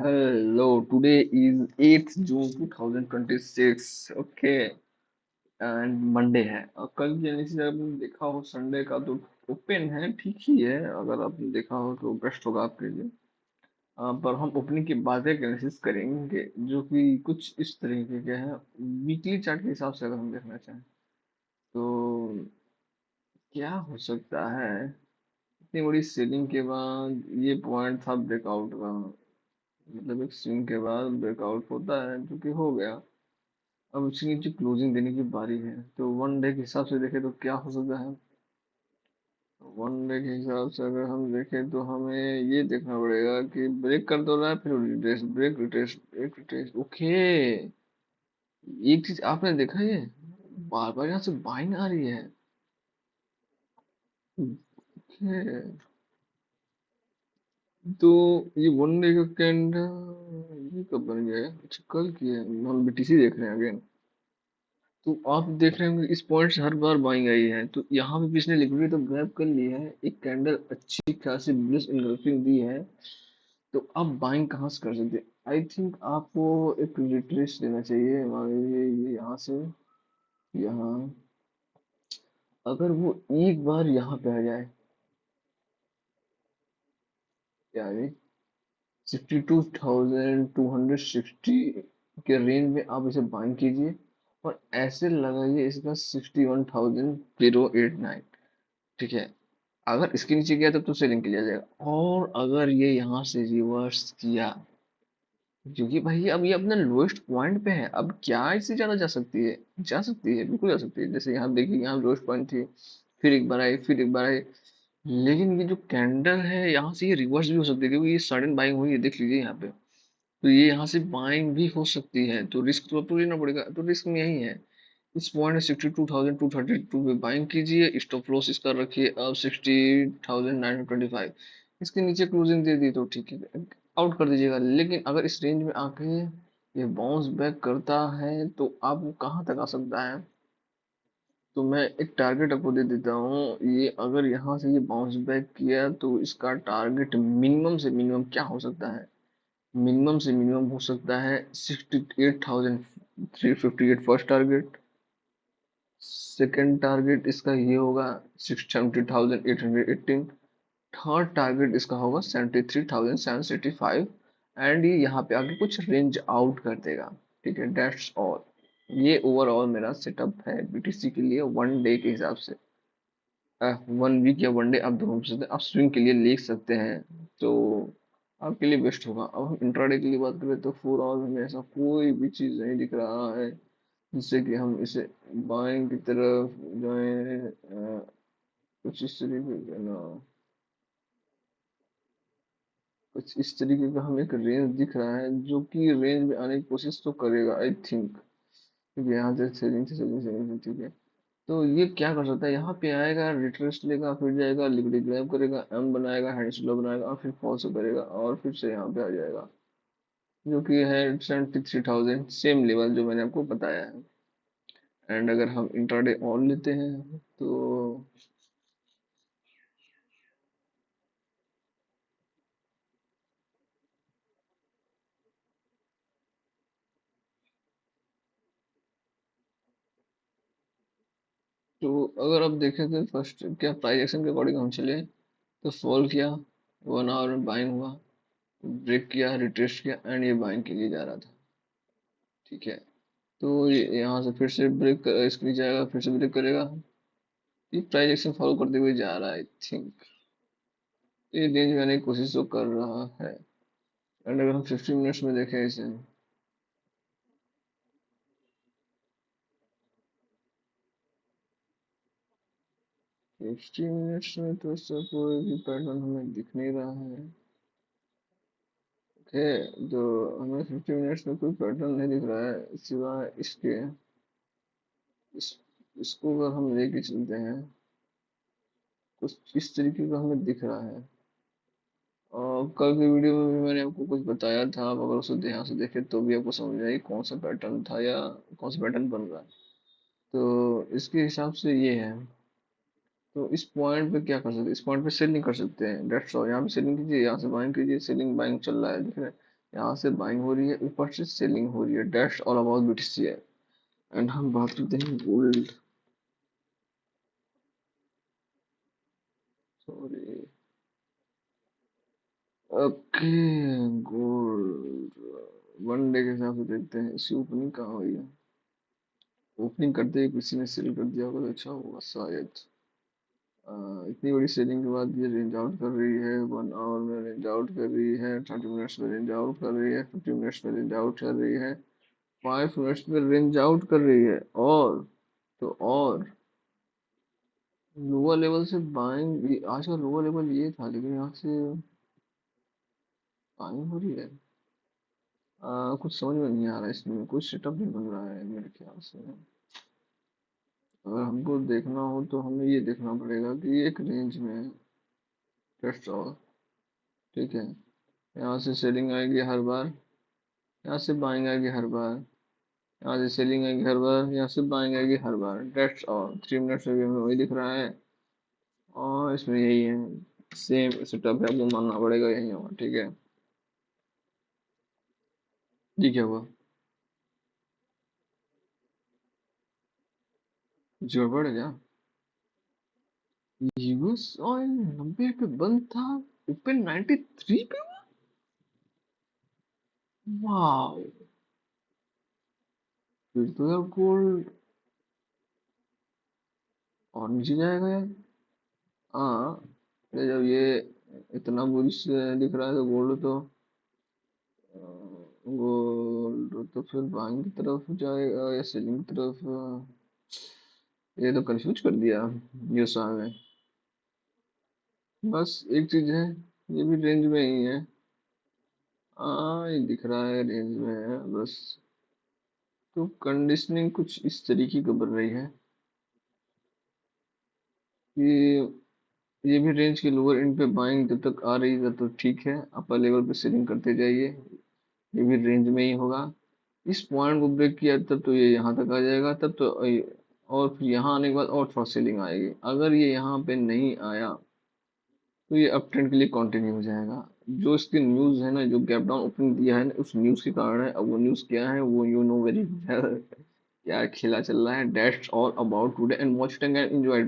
Hello, today is 8th June 2026, okay and Monday है। और कल जैसे आपने देखा हो संडे का तो ओपन है, ठीक ही है। अगर आपने देखा हो तो बेस्ट होगा आपके लिए। पर हम ओपनिंग की बातें एनालिसिस करेंगे जो कि कुछ इस तरीके के हैं। वीकली चार्ट के हिसाब से अगर हम देखना चाहें तो क्या हो सकता है। इतनी बड़ी सेलिंग के बाद ये पॉइंट था ब्रेकआउट का, मतलब एक स्विंग के बाद ब्रेकआउट होता है जो कि हो गया। अब उसके नीचे क्लोजिंग देने की बारी है, तो वन डे के हिसाब से देखें तो क्या हो सकता है। वन डे के हिसाब से अगर हम देखें तो हमें ये देखना पड़ेगा कि ब्रेक कर दो रहा है, फिर retrace, break, retrace, break, retrace. Okay, एक चीज आपने देखा ये बार बार यहाँ से बाइंग आ रही है। ओके, तो ये वन डे का कैंडल ये कब बन गया है? अच्छा, कल की है। हम बीटीसी देख रहे हैं अगेन। तो आप देख रहे होंगे इस पॉइंट से हर बार बाइंग आई है, तो यहाँ पे पिछले लिक्विडिटी तो ग्रैब कर ली है, एक कैंडल अच्छी खासी बुलिश इनगल्फिंग दी है। तो अब बाइंग कहाँ से कर सकते हैं? आई थिंक आपको एक रिट्रेस लेना चाहिए। मान लीजिए ये यहाँ से यहाँ, अगर वो एक बार यहाँ पे आ जाए, यानी 62,260 के रेंज में आप इसे बाइंग कीजिए और ऐसे लगाइए इसका 61,089। ठीक है, अगर इसके नीचे गया तब तो सेलिंग के लिए आ जाएगा। और अगर ये यहाँ से रिवर्स किया, क्योंकि भाई अब ये अपना लोएस्ट पॉइंट पे है, अब क्या इससे ज्यादा जा सकती है? जा सकती है, बिल्कुल जा सकती है। जैसे यहाँ देखिए, यहाँ लोएस्ट पॉइंट थी, फिर एक बार आई, फिर एक बार आई। लेकिन ये जो कैंडल है यहाँ से ये रिवर्स भी हो सकती है, क्योंकि ये सडन बाइंग हुई है, देख लीजिए यहाँ पे। तो ये यहाँ से बाइंग भी हो सकती है, तो रिस्क तो आपको लेना पड़ेगा। तो रिस्क में यही है, इस पॉइंट 62,232 पे बाइंग कीजिए, स्टॉप लॉस इसका रखिए अब 60,925। इसके नीचे क्लोजिंग दे दी तो ठीक है, आउट कर दीजिएगा। लेकिन अगर इस रेंज में आके ये बाउंस बैक करता है तो आपको कहाँ तक आ सकता है? तो मैं एक टारगेट आपको दे देता हूँ। ये अगर यहाँ से ये बाउंस बैक किया तो इसका टारगेट मिनिमम से मिनिमम क्या हो सकता है? मिनिमम से मिनिमम हो सकता है 68,358 फर्स्ट टारगेट। सेकंड टारगेट इसका ये होगा 70,818। थर्ड टारगेट इसका होगा 73,785। एंड ये यहाँ पे आके कुछ रेंज आउट कर देगा। ठीक है, डेट्स ऑल। ये ओवरऑल मेरा सेटअप है बीटीसी के लिए वन डे के हिसाब से। वन वीक या वन डे आप दोनों में से आप स्विंग के लिए ले सकते हैं, तो आपके लिए बेस्ट होगा। अब हम इंट्राडे के लिए बात करें तो फोर आवर में ऐसा कोई भी चीज़ नहीं दिख रहा है जिससे कि हम इसे बाएं की तरफ जाएं। कुछ इस तरीके का ना, कुछ इस तरीके का हमें एक रेंज दिख रहा है जो कि रेंज में आने की कोशिश तो करेगा आई थिंक, क्योंकि यहाँ से सेलिंग से सेलिंग सेलिंग से, ठीक है। तो ये क्या कर सकता है, यहाँ पे आएगा, रिट्रेस लेगा, फिर जाएगा, लिक्विडिटी ग्रैब करेगा, एम बनाएगा, हैंड स्लो बनाएगा, और फिर फॉल से करेगा और फिर से यहाँ पे आ जाएगा, जो कि है 73,000, सेम लेवल जो मैंने आपको बताया है। एंड अगर हम इंट्राडे ऑन लेते हैं तो अगर आप देखें तो फर्स्ट क्या प्राइस एक्शन के अकॉर्डिंग हम चले तो फॉल किया, वन आवर में बाइंग हुआ, ब्रेक किया, रिट्रेस किया, एंड ये बाइंग के लिए जा रहा था। ठीक है, तो ये यहाँ से फिर से ब्रेक, इसके नीचे आएगा, फिर से ब्रेक करेगा। ये प्राइस एक्शन फॉलो करते हुए जा रहा है आई थिंक। ये रेंज में आने की कोशिश तो कर रहा है। एंड अगर हम 50 मिनट्स में देखें इसे, 50 मिनट्स में तो इसका कोई भी पैटर्न हमें दिख नहीं रहा है। ओके, तो हमें 50 मिनट्स में कोई पैटर्न नहीं दिख रहा है सिवाय इसके। इस इसको अगर हम लेके चलते हैं, कुछ इस तरीके का हमें दिख रहा है। और कल की वीडियो में भी मैंने आपको कुछ बताया था, आप अगर उसे ध्यान से देखें तो भी आपको समझ आएगी कौन सा पैटर्न था या कौन सा पैटर्न बन रहा है। तो इसके हिसाब से ये है। तो इस पॉइंट पे क्या कर सकते हैं, इस पॉइंट पे सेलिंग कर सकते हैं, डेट्स ऑल। यहाँ पे सेलिंग कीजिए, यहाँ से बाइंग कीजिए, सेलिंग बाइंग चल रहा है, देख रहे हैं। यहाँ से बाइंग हो रही है, ऊपर से सेलिंग हो रही है, दैट्स ऑल अबाउट BTC है। एंड हम बात करते हैं gold. Sorry. Okay. Gold one day के हिसाब से देखते हैं इसकी ओपनिंग कहाँ हुई है। ओपनिंग करते ही किसी ने सेल कर दिया होगा तो अच्छा होगा शायद। इतनी बड़ी सेलिंग के बाद ये रेंज आउट कर रही है, 1 आवर में रेंज आउट कर रही है, 30 मिनट्स में रेंज आउट कर रही है, 50 मिनट्स में रेंज आउट कर रही है, 5 मिनट्स में रेंज आउट कर रही है। और तो और लोअर लेवल से बाइंग, आज का लोअर लेवल ये था लेकिन यहाँ से बाइंग हो रही है। कुछ समझ में नहीं आ रहा है, इसमें कुछ सेटअप नहीं बन रहा है मेरे ख्याल से। अगर हमको देखना हो तो हमें ये देखना पड़ेगा कि ये एक रेंज में है, दैट्स ऑल। ठीक है। यहाँ से सेलिंग आएगी हर बार, यहाँ से बाइंग आएगी हर बार, यहाँ से सेलिंग आएगी हर बार, यहाँ से बाइंग आएगी हर बार, दैट्स ऑल। 3 मिनट्स में भी हमें वही दिख रहा है और इसमें यही है, सेम सेटअप है, आपको मानना पड़ेगा यही होगा। ठीक है। जी क्या हुआ? कुछ गड़बड़ है क्या? यूएस ऑयल 90 पे बंद था, ओपन 93 पे। वाह। फिर तो यार गोल्ड और नीचे जाएगा यार। हाँ। ये जब ये इतना बुलिश दिख रहा है तो गोल्ड तो फिर बाइंग की तरफ जाएगा या सेलिंग की तरफ? ये तो कंफ्यूज कर दिया न्यूज़ में। बस एक चीज है, ये भी रेंज में ही है। हाँ, ये दिख रहा है रेंज में है बस। तो कंडीशनिंग कुछ इस तरीके की बन रही है कि ये भी रेंज के लोअर एंड पे बाइंग जब तक आ रही है तो ठीक है, अपर लेवल पे सेलिंग करते जाइए, ये भी रेंज में ही होगा। इस पॉइंट को ब्रेक किया तब तो ये यहाँ तक आ जाएगा, तब तो और फिर यहाँ आने के बाद और थोड़ा सेलिंग आएगी। अगर ये यहाँ पे नहीं आया तो ये अप ट्रेंड के लिए कंटिन्यू हो जाएगा। जो इसकी न्यूज़ है ना, जो गैप डाउन ओपनिंग दिया है ना, उस न्यूज़ के कारण है। अब वो न्यूज़ क्या है वो यू नो वेरी वेल। क्या खेला चल रहा है, that's all about today and watch and enjoy.